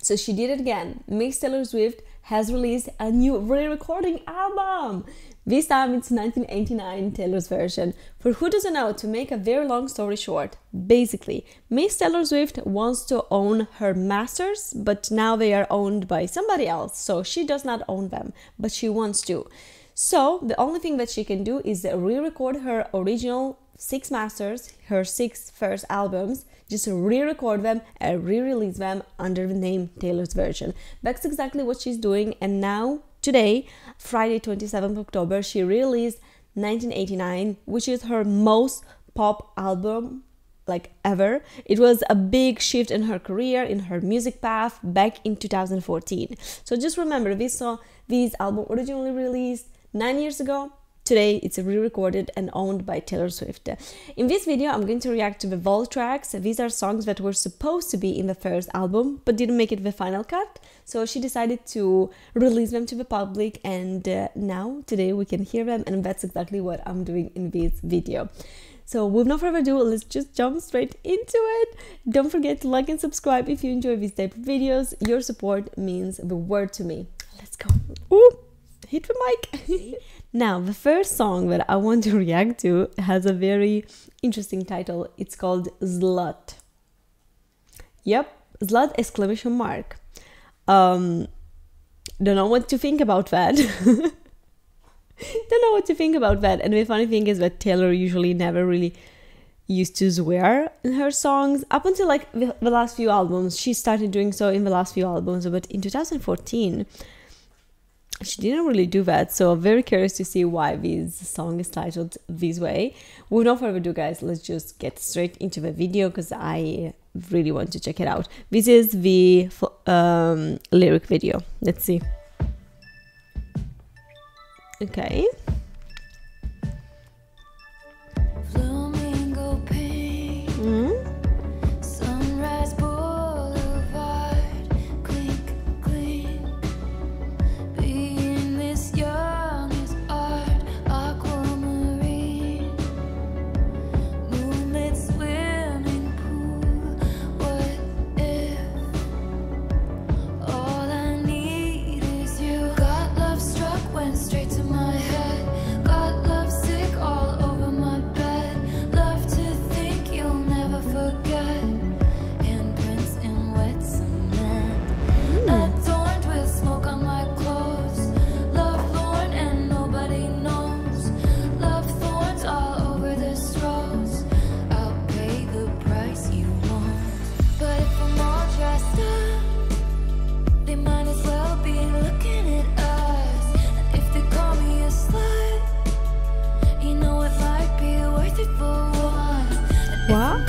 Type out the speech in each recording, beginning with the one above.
So she did it again. Miss Taylor Swift has released a new re-recording album. This time it's 1989 Taylor's version. For who doesn't know, to make a very long story short, basically, Miss Taylor Swift wants to own her masters, but now they are owned by somebody else. So she does not own them, but she wants to. So the only thing that she can do is re-record her original 6 masters, her 6 first albums, just re-record them and re-release them under the name Taylor's version. That's exactly what she's doing, and now, today, Friday 27th October, she released 1989, which is her most pop album like ever. It was a big shift in her career, in her music path back in 2014. So just remember, this album originally released 9 years ago. Today it's re-recorded and owned by Taylor Swift. In this video I'm going to react to the vault tracks. These are songs that were supposed to be in the first album but didn't make it the final cut, so she decided to release them to the public, and now today we can hear them, and that's exactly what I'm doing in this video. So with no further ado, let's just jump straight into it. Don't forget to like and subscribe if you enjoy these type of videos. Your support means the world to me. Let's go. Ooh, hit the mic. Now, the first song that I want to react to has a very interesting title. It's called Slut. Yep, Slut exclamation mark. Don't know what to think about that. Don't know what to think about that. And the funny thing is that Taylor usually never really used to swear in her songs up until like the last few albums. She started doing so in the last few albums, but in 2014 she didn't really do that. So I'm very curious to see why this song is titled this way. With no further ado, guys, let's just get straight into the video because I really want to check it out. This is the lyric video. Let's see. Okay. What?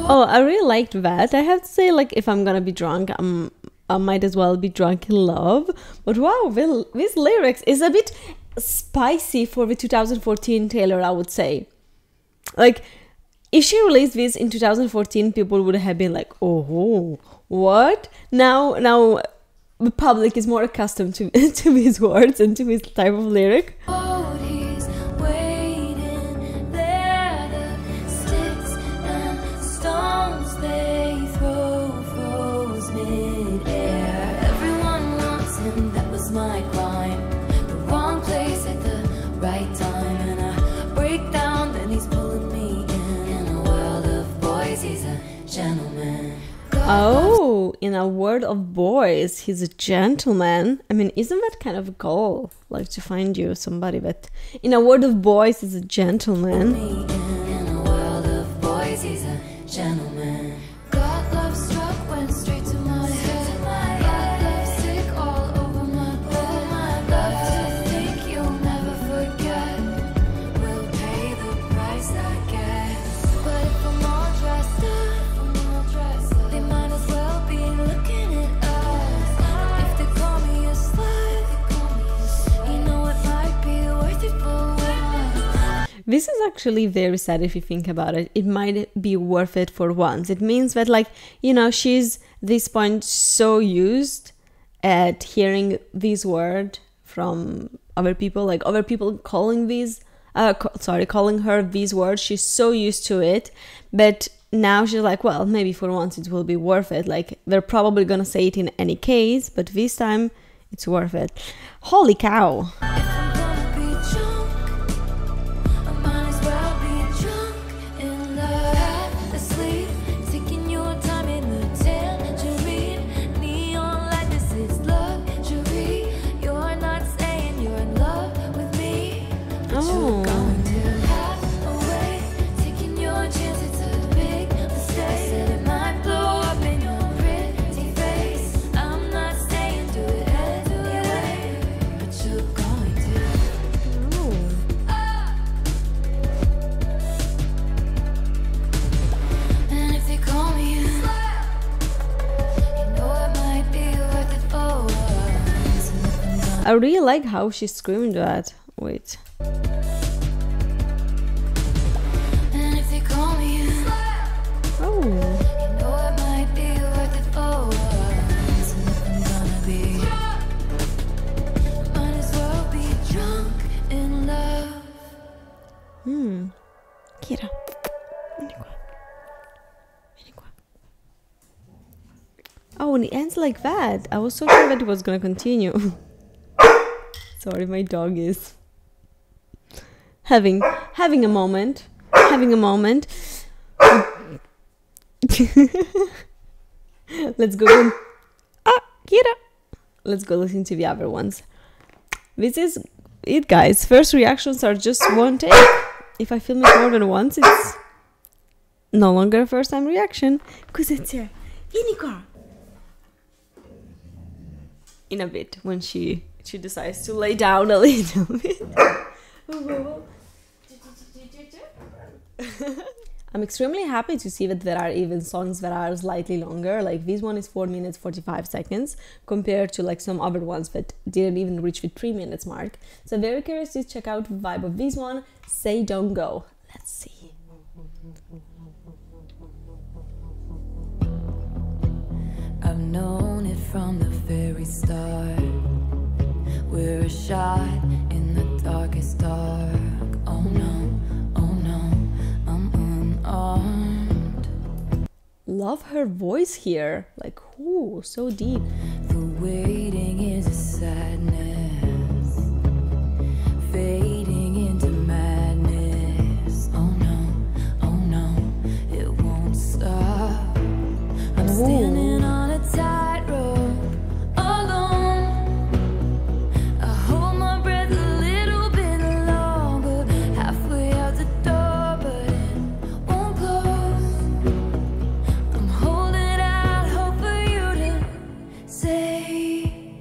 Oh, I really liked that. I have to say, like, if I'm gonna be drunk, I might as well be drunk in love. But wow, this lyrics is a bit spicy for the 2014 Taylor, I would say. Like, if she released this in 2014, people would have been like, oh, what? Now the public is more accustomed to his words and to his type of lyric. My crime, the wrong place at the right time, and I break down, then he's pulling me in a world of boys, he's a gentleman. Oh, in a world of boys, he's a gentleman. I mean, isn't that kind of a goal? Like, to find you somebody that in a world of boys is a gentleman. In a world of boys, he's a gentleman. Got love struck, went straight to my head. This is actually very sad if you think about it. It might be worth it for once. It means that, like, you know, she's this point so used at hearing this word from other people, like other people calling this calling her these words. She's so used to it, but now she's like, well, maybe for once it will be worth it. Like, they're probably gonna say it in any case, but this time it's worth it. Holy cow. I really like how she screamed that. Wait. And if they call me, oh. You know it might be worth it for once. And if I'm gonna be, might as well be drunk in love. Kira. Oh, and it ends like that. I was so sure that it was gonna continue. Sorry, my dog is having a moment. Let's go. Kira. Let's go listen to the other ones. This is it, guys. First reactions are just one take. If I film it more than once, it's no longer a first time reaction. Because it's here. In a bit, when she decides to lay down a little bit. I'm extremely happy to see that there are even songs that are slightly longer. Like, this one is 4 minutes 45 seconds compared to like some other ones that didn't even reach the 3 minutes mark. So very curious to check out the vibe of this one. Say Don't Go. Let's see. I've known it from the very start. We're a shot in the darkest dark. Oh no, I'm unarmed. Love her voice here. Like, ooh, so deep. The waiting is a sadness, fading into madness. Oh no, it won't stop. I'm standing on a tightrope, alone. I hold my breath a little bit longer, halfway out the door, but it won't close. I'm holding out hope for you to say,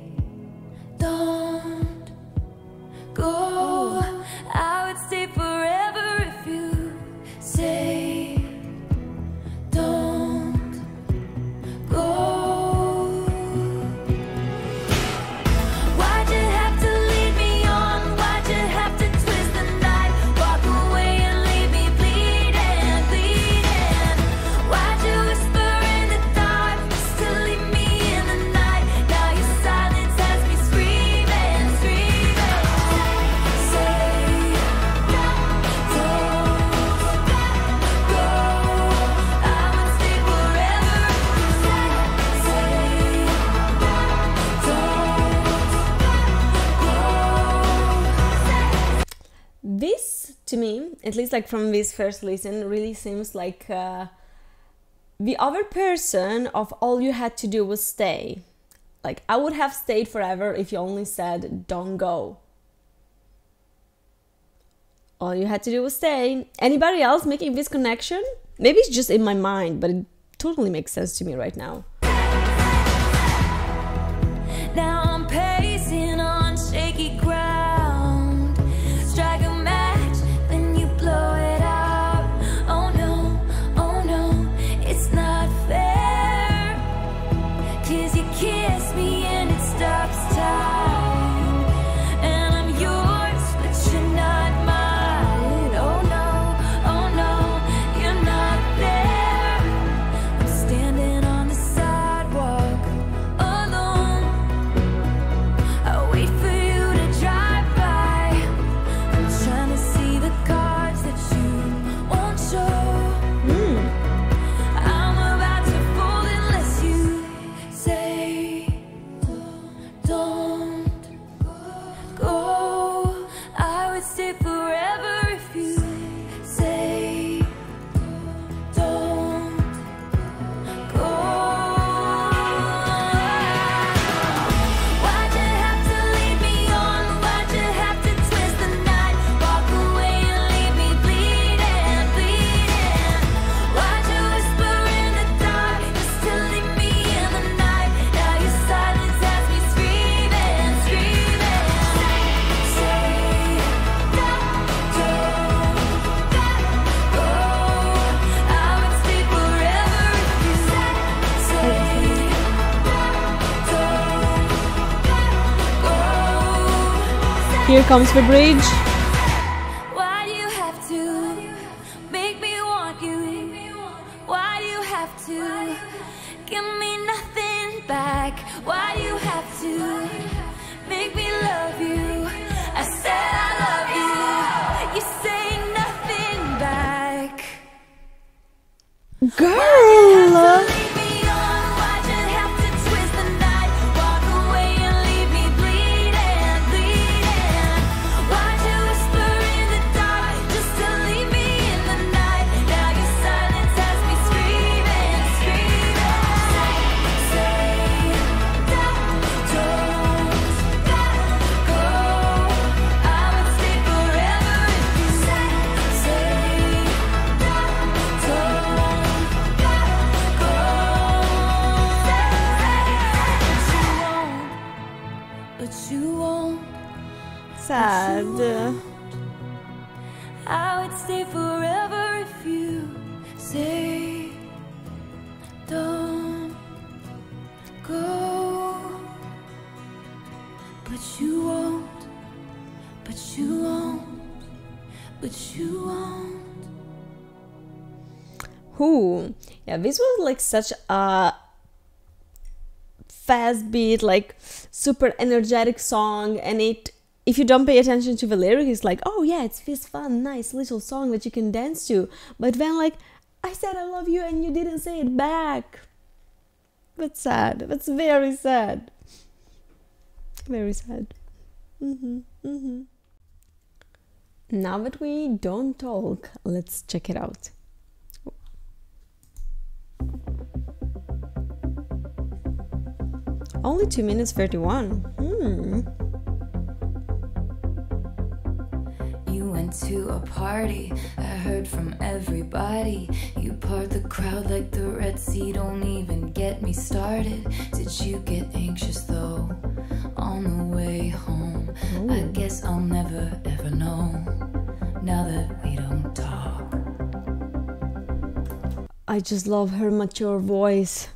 don't go. I would stay forever if you say, don't go. Why'd you have to lead me on? Why'd you have to twist the knife? Walk away and leave me bleeding, bleeding. Why'd you whisper in the dark just to leave me in the night? Now your silence has me screaming, screaming. Say, don't go. I would stay forever if you say, This, to me, at least like from this first listen, really seems like the other person of all you had to do was stay. Like, I would have stayed forever if you only said, don't go. All you had to do was stay. Anybody else making this connection? Maybe it's just in my mind, but it totally makes sense to me right now. Now I'm pacing on shaky ground. Strike a match, then you blow it out. Oh no, it's not fair. 'Cause you kiss me and it stops time. And I'm yours, but you're not mine. Oh no, you're not there. I'm standing on the sidewalk alone. Here comes the bridge. Why do you have to make me want you? Why do you have to give me nothing back? Why do you have to make me love you? I said I love you. You say nothing back. Girl! Sad. I would stay forever if you say don't go. But you won't, but you won't, but you won't. Who? Yeah, this was like such a fast beat, like super energetic song, and it, if you don't pay attention to the lyric, it's like, oh yeah, it's this fun, nice little song that you can dance to. But then like, I said I love you and you didn't say it back. That's sad. That's very sad. Very sad. Now that we don't talk, let's check it out. Only 2 minutes 31. You went to a party, I heard from everybody. You part the crowd like the Red Sea, don't even get me started. Did you get anxious though, on the way home? I guess I'll never ever know, now that we don't talk. I just love her mature voice.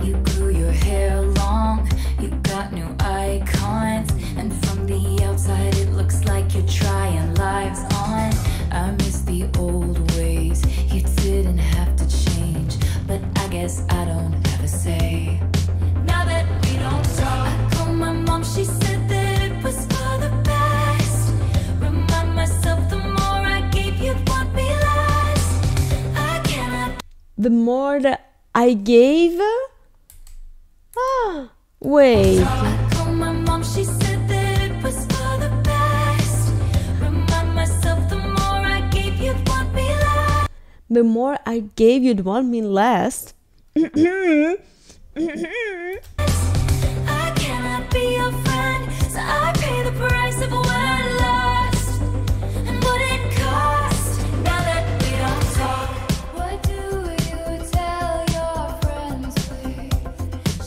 You grew your hair long, you got new icons, and from the outside it looks like you're trying lives on. I miss the old ways, you didn't have to change, but I guess I don't have a say. Now that we don't talk, I called my mom, she said that it was for the best. Remind myself the more I gave, you'd want me less. I cannot. The more that I gave. Wait. I called my mom, she said that it was for the best. Remind myself the more I gave, you'd want me less. The more I gave, you'd want me less. I cannot be your friend, so I pay the price of what I lost and what it cost. Now that we don't talk, what do you tell your friends we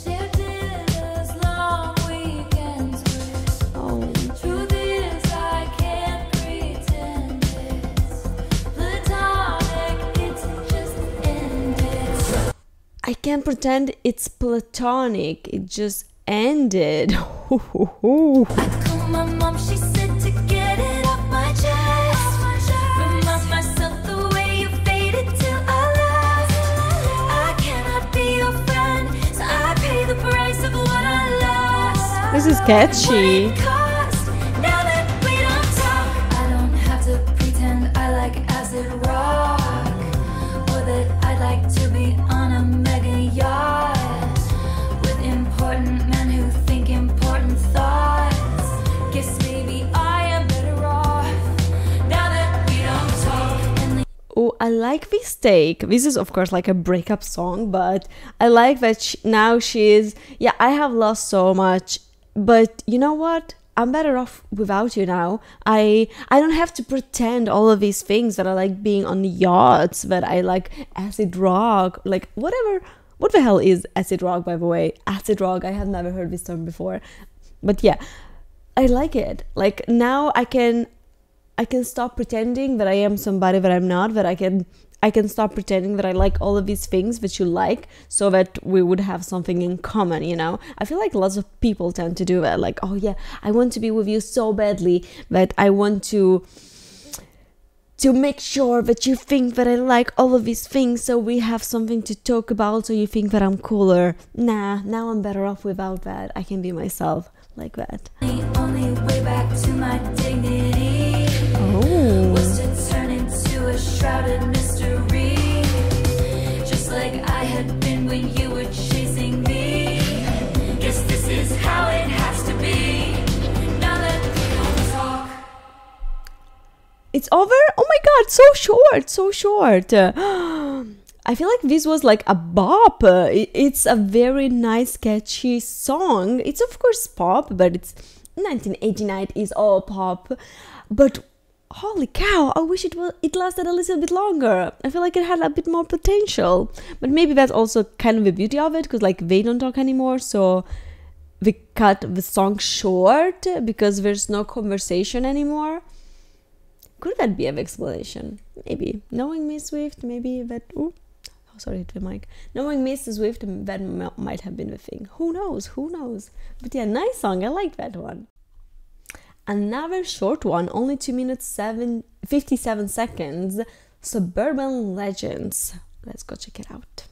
shared dinners, long weekends with? Oh. Truth is, I can't pretend it's platonic, it's just ended. I can't pretend it's platonic. It just ended. I called my mom, she said to get it off my chest. Remind myself the way you faded till I left. I cannot be your friend, so I pay the price of what I lost. This is catchy. What it cost. Now that we don't talk, I don't have to pretend I like acid rock, or that I'd like to be on a mega yacht with important men who think important thoughts. Guess maybe I am better off now that we don't talk. And Oh, I like this take. This is of course like a breakup song, but I like that now she's, yeah, I have lost so much, but you know what? I'm better off without you now. I don't have to pretend all of these things that I like being on yachts, that I like acid rock, like whatever. What the hell is acid rock, by the way? Acid rock, I have never heard this term before. But yeah, I like it. Like now I can stop pretending that I am somebody that I'm not, that I can I can stop pretending that I like all of these things that you like, so that we would have something in common, you know? I feel like lots of people tend to do that. Like, oh yeah, I want to be with you so badly that I want to make sure that you think that I like all of these things, so we have something to talk about, so you think that I'm cooler. Nah, now I'm better off without that. I can be myself like that. The only way back to my dignity was to turn into a shrouded mystery, just like I had been when you were chasing me. Guess this is how it has to be. Now let people talk. It's over? Oh my god, so short, so short. I feel like this was like a bop. It's a very nice, catchy song. It's of course pop, but it's 1989, it is all pop. But holy cow, I wish it lasted a little bit longer. I feel like it had a bit more potential. But maybe that's also kind of the beauty of it, because like they don't talk anymore, so we cut the song short because there's no conversation anymore. Could that be an explanation? Maybe. Knowing Miss Swift, maybe that... Ooh, oh, sorry, hit the mic. Knowing Miss Swift, that might have been the thing. Who knows? Who knows? But yeah, nice song. I like that one. Another short one, only 2 minutes 57 seconds. Suburban Legends. Let's go check it out.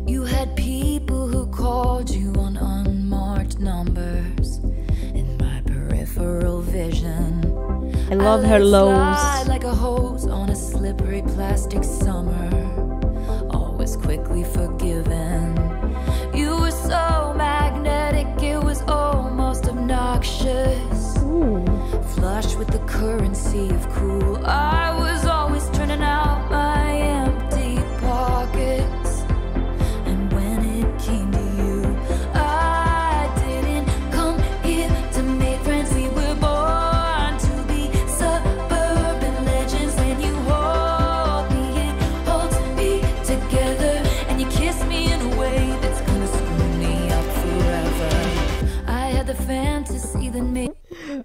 You had people who called you on unmarked numbers in my peripheral vision. I love her lows. Like a hose on a slippery plastic summer, always quickly forgiven. You were so magnetic, it was almost obnoxious. Ooh. Flush with the currency of cool, I was always turning out my empty pockets. And when it came to you, I didn't come here to make friends. We were born to be suburban legends. When you hold me, it holds me together, and you kiss me in a way that's gonna screw me up forever. I had the fantasy that made...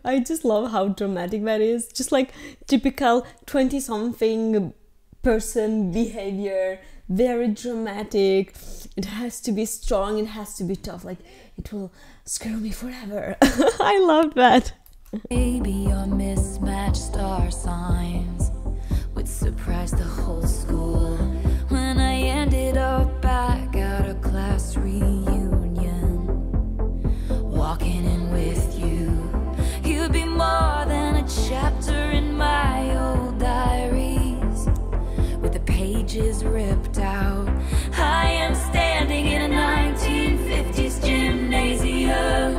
I just love how dramatic that is. Just like typical 20-something person behavior. Very dramatic. It has to be strong, it has to be tough. Like, it will screw me forever. I love that. Maybe your mismatched star signs would surprise the whole school when I ended up back at a class reunion, walking in with you. You'd be more than a chapter in my old diaries, with the pages ripped out. I am standing in a 1950s gymnasium.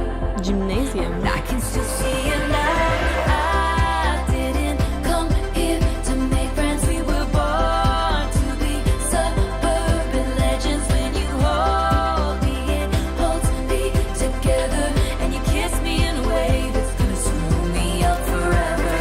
I can still see you now. I didn't come here to make friends. We were born to be suburban legends. When you hold me, it holds me together, and you kiss me in a way that's gonna screw me up forever.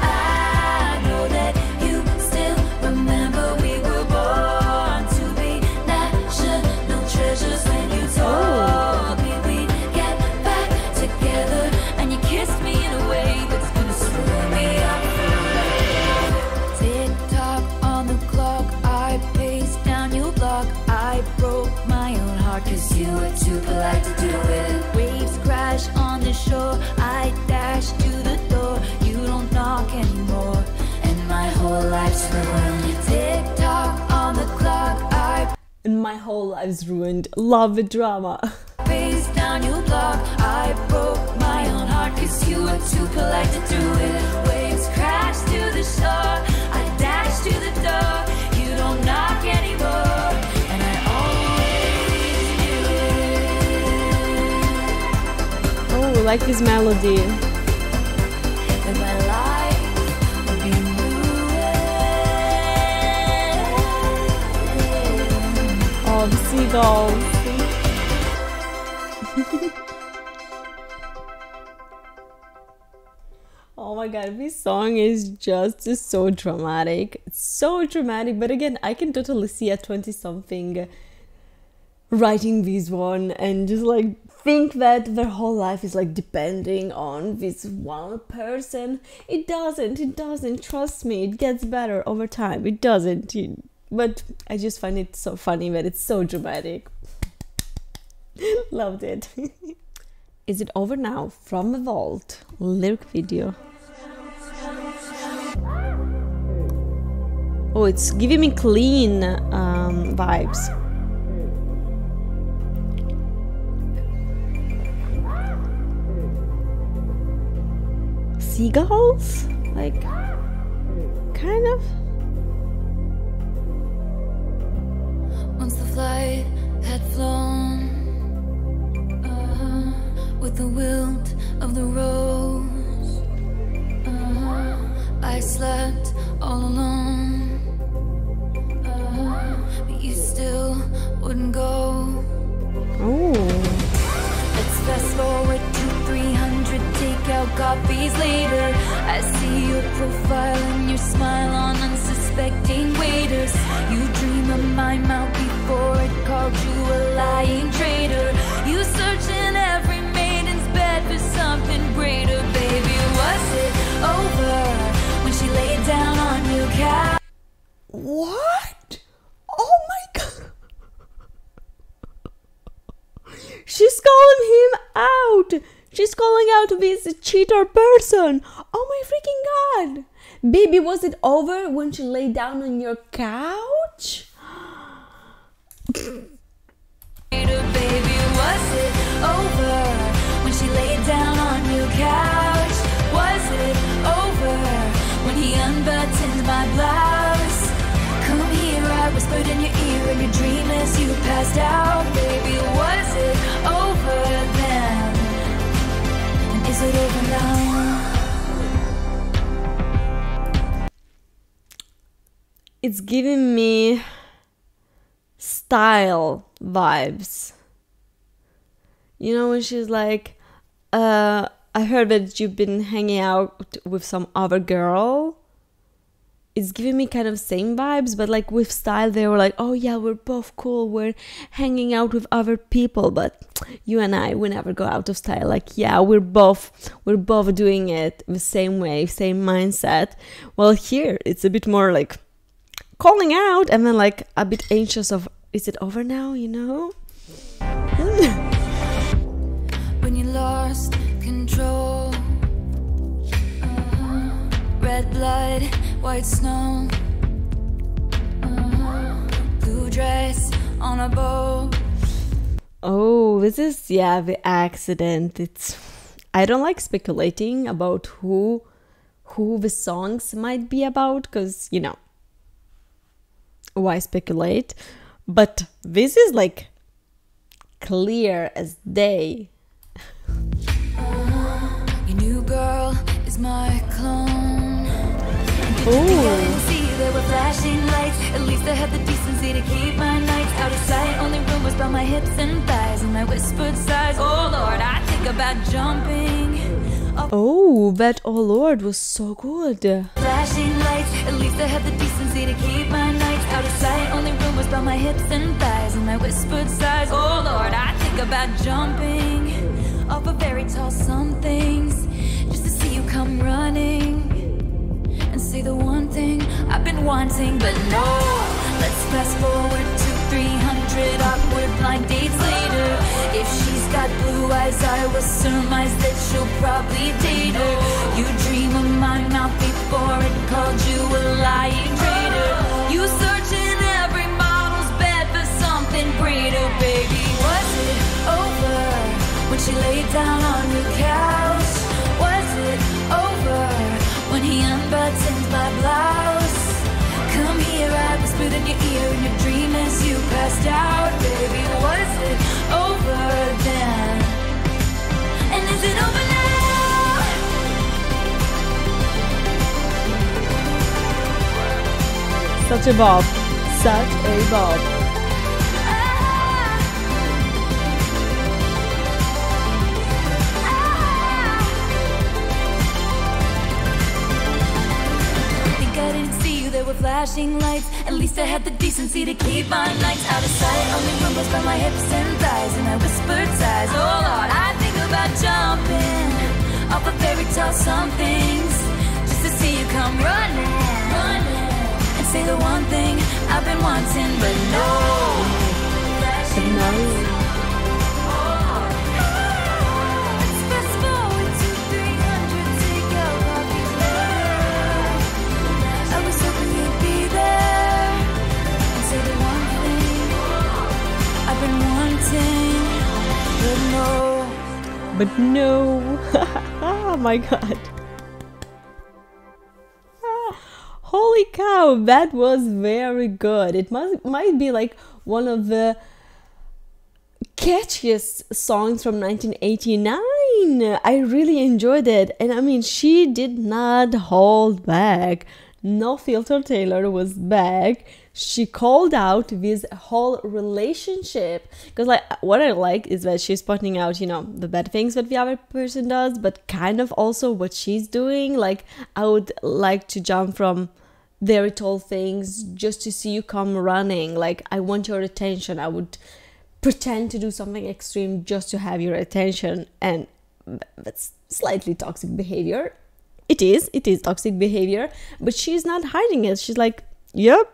I know that you still remember we were born to be national treasures. When you told me we'd get back together, and you kissed me in a way that's gonna screw me up forever. Tick-tock on the clock, I paced down your block. I broke my own heart 'cause you were too polite to do it. Waves crash on the shore, I dash to the door. You don't knock anymore, and my whole life's ruined. Tick-tock on the clock, I And my whole life's ruined. Love the drama. face down your block. I broke my own heart 'cause you were too polite to do it. Waves crash to the shore, I dash to the door. You don't knock anymore, and I always knew it. Oh, I like this melody. That my life would be ruined. Oh, the seagulls. Oh my god, this song is just so dramatic. It's so dramatic, but again, I can totally see a 20-something writing this one and just like think that their whole life is like depending on this one person. It doesn't. Trust me, it gets better over time. It doesn't. But I just find it so funny that it's so dramatic. Loved it. Is it over now? From the Vault lyric video. Oh, it's giving me clean vibes. Seagulls? Like, kind of? Once the flight had flown, with the wilt of the rose, I slept all alone, but you still wouldn't go. Oh. Let's fast forward to 300 takeout coffees later. I see your profile and your smile on unsuspecting waiters. You dream of my mouth before it called you a lying traitor. You search in every maiden's bed for something greater. Baby, was it over when she laid down on your couch? What? Oh my god. She's calling him out. She's calling out this cheater person. Oh my freaking god. Baby, was it over when she lay down on your couch? Baby, was it over when she laid down on your couch? Was it over when he unbuttoned my blouse? Come here, I whispered in your ear in your dream as you passed out. Baby, was it over then? And is it over now? It's giving me style vibes. You know, when she's like, I heard that you've been hanging out with some other girl. It's giving me kind of same vibes, but like with style, they were like, oh yeah, we're both cool, we're hanging out with other people, but you and I, we never go out of style. Like, yeah, we're both doing it the same way, same mindset. Well, here it's a bit more like calling out and then like a bit anxious of, is it over now, you know? When you lost control, red blood, white snow, blue dress on a boat. Oh, this is, yeah, the accident. I don't like speculating about who the songs might be about, because, you know, why speculate? But this is like clear as day. Your new girl is my clone. Oh, See, there were flashing lights. At least I had the decency to keep my nights out of sight. Only rumors about my hips and thighs and my whispered sighs. Oh Lord, I think about jumping. oh, that oh Lord was so good. Flashing lights. At least I had the decency to keep my nights out of sight. Only rumors about my hips and thighs and my whispered sighs. Oh Lord, I think about jumping off a very tall somethings just to see you come running and say the one thing I've been wanting. But no, let's fast forward to 300 awkward blind dates later. If she's got blue eyes, I will surmise that she'll probably date her. You dream of my mouth before it called you a lying traitor. You search in every model's bed for something greater. Baby, was it over when she laid down on your couch? Was it over when he unbuttoned my blouse? Come here, I whispered in your ear in your dream as you passed out. Baby, was it over then? And is it over now? Such a bob. Such a bob. flashing lights. At least I had the decency to keep my nights out of sight. Only rumbles by my hips and thighs, and I whispered sighs. Oh Lord, I think about jumping off a fairy tale somethings, just to see you come running, and say the one thing I've been wanting, but no. Flashing lights. But no. Oh my god. Holy cow, that was very good. It might be like one of the catchiest songs from 1989. I really enjoyed it. And I mean, she did not hold back. No Filter Taylor was back. She called out this whole relationship, because like what I like is that she's pointing out, you know, the bad things that the other person does, but kind of also what she's doing. Like, I would like to jump from very tall things just to see you come running. Like, I want your attention. I would pretend to do something extreme just to have your attention, and that's slightly toxic behavior. It is toxic behavior, but she's not hiding it. She's like, yep,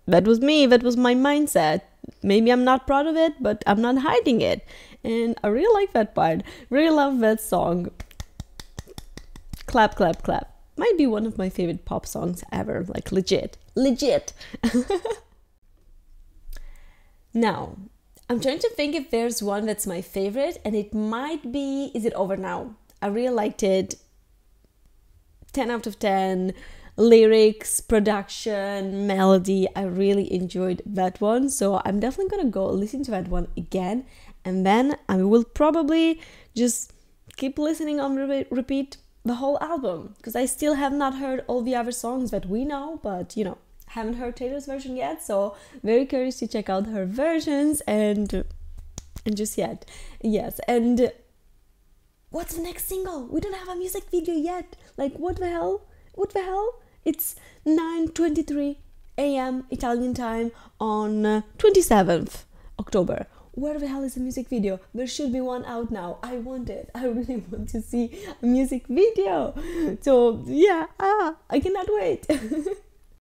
that was me, that was my mindset. Maybe I'm not proud of it, but I'm not hiding it. And I really like that part. Really love that song. Clap, clap, clap. Might be one of my favorite pop songs ever. Like, legit. Now, I'm trying to think if there's one that's my favorite, and it might be Is It Over Now? I really liked it. 10 out of 10. Lyrics, production, melody. I really enjoyed that one. So I'm definitely gonna go listen to that one again. And then I will probably just keep listening on repeat the whole album. Because I still have not heard all the other songs that we know. But, you know, haven't heard Taylor's version yet. So very curious to check out her versions. And just yet. Yes. And what's the next single? We don't have a music video yet. Like, what the hell? What the hell? It's 9:23 a.m. Italian time on 27th October. Where the hell is the music video? There should be one out now. I want it. I really want to see a music video. So yeah, I cannot wait.